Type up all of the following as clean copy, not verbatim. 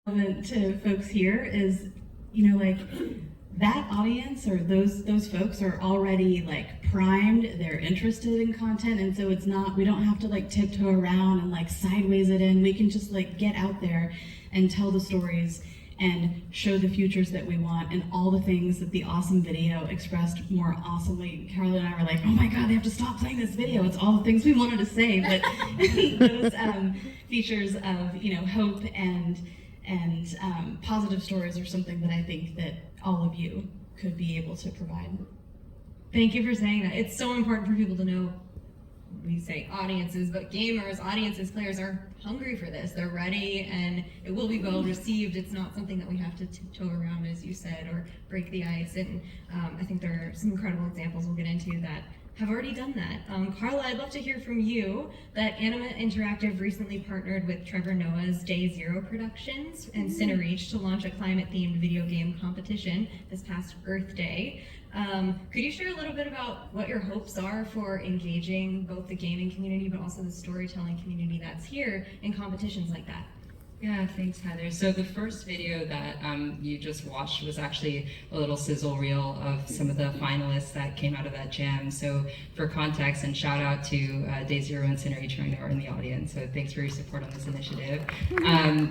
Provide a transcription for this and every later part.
relevant to folks here is, you know, like that audience or those folks are already like primed, they're interested in content, and so it's not, we don't have to like tiptoe around and like sideways it in. We can just like get out there and tell the stories and show the futures that we want and all the things that the awesome video expressed more awesomely. Carla and I were like, oh my God, they have to stop playing this video. It's all the things we wanted to say, but those features of, you know, hope and positive stories are something that I think that all of you could be able to provide. Thank you for saying that. It's so important for people to know. We say audiences, but gamers, audiences, players are hungry for this. They're ready, and it will be well received. It's not something that we have to tiptoe around, as you said, or break the ice. And I think there are some incredible examples we'll get into that have already done that. Carla, I'd love to hear from you that Anima Interactive recently partnered with Trevor Noah's Day Zero Productions and CineReach to launch a climate-themed video game competition this past Earth Day. Could you share a little bit about what your hopes are for engaging both the gaming community but also the storytelling community that's here in competitions like that? Yeah, thanks, Heather. So the first video that you just watched was actually a little sizzle reel of some of the finalists that came out of that jam. So for context, and shout out to Day Zero and CineReach who are in the audience. So thanks for your support on this initiative.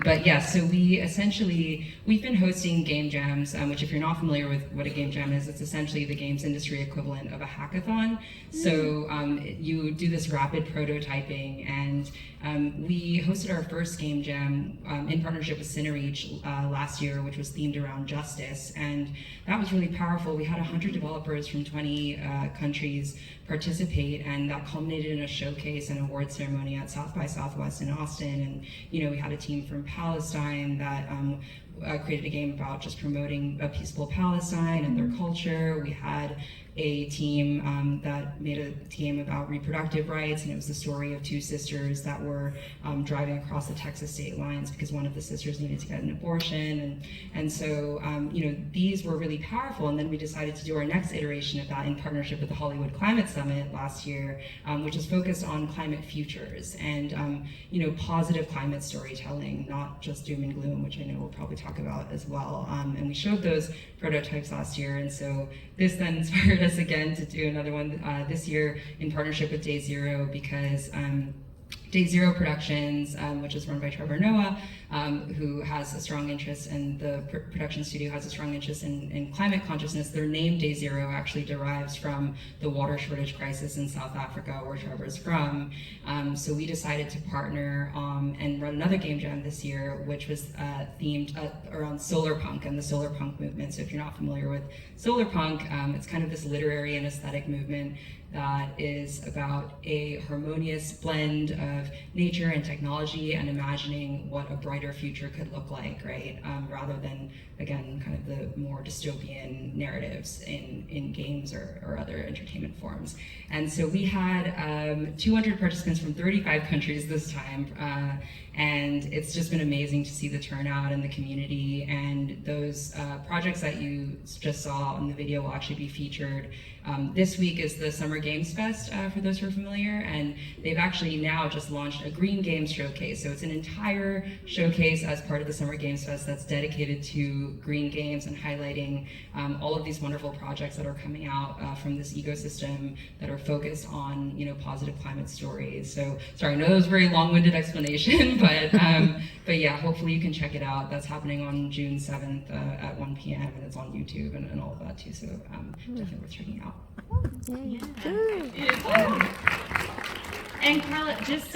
But yeah, so we've been hosting game jams, which if you're not familiar with what a game jam is, it's essentially the games industry equivalent of a hackathon. So you do this rapid prototyping, and we hosted our first game jam in partnership with CineReach last year, which was themed around justice, and that was really powerful. We had 100 developers from 20 countries participate, and that culminated in a showcase and award ceremony at South by Southwest in Austin. And you know, we had a team from Palestine that created a game about just promoting a peaceful Palestine and their culture. We had a team that made a game about reproductive rights, and it was the story of two sisters that were driving across the Texas state lines because one of the sisters needed to get an abortion, and so you know, these were really powerful. And then we decided to do our next iteration of that in partnership with the Hollywood Climate Summit last year, which is focused on climate futures and you know, positive climate storytelling, not just doom and gloom, which I know we'll probably talk about as well. And we showed those prototypes last year, and so this then inspired us again to do another one this year in partnership with Day Zero, because Day Zero Productions, which is run by Trevor Noah, who has a strong interest, and the production studio has a strong interest in climate consciousness. Their name Day Zero actually derives from the water shortage crisis in South Africa, where Trevor's from. So we decided to partner and run another game jam this year, which was themed around solar punk and the solar punk movement. So if you're not familiar with solar punk, it's kind of this literary and aesthetic movement that is about a harmonious blend of nature and technology and imagining what a brighter future could look like, right? Rather than, again, kind of the more dystopian narratives in games or other entertainment forms. And so we had 200 participants from 35 countries this time, and it's just been amazing to see the turnout in the community. And those projects that you just saw in the video will actually be featured. This week is the Summer Games Fest, for those who are familiar, and they've actually now just launched a Green Games Showcase. So it's an entire showcase as part of the Summer Games Fest that's dedicated to green games and highlighting all of these wonderful projects that are coming out from this ecosystem that are focused on, you know, positive climate stories. So sorry, I know that was a very long-winded explanation, but yeah, hopefully you can check it out. That's happening on June 7th at 1 p.m. and it's on YouTube and all of that too. So definitely worth checking out. Yeah. And Carla, just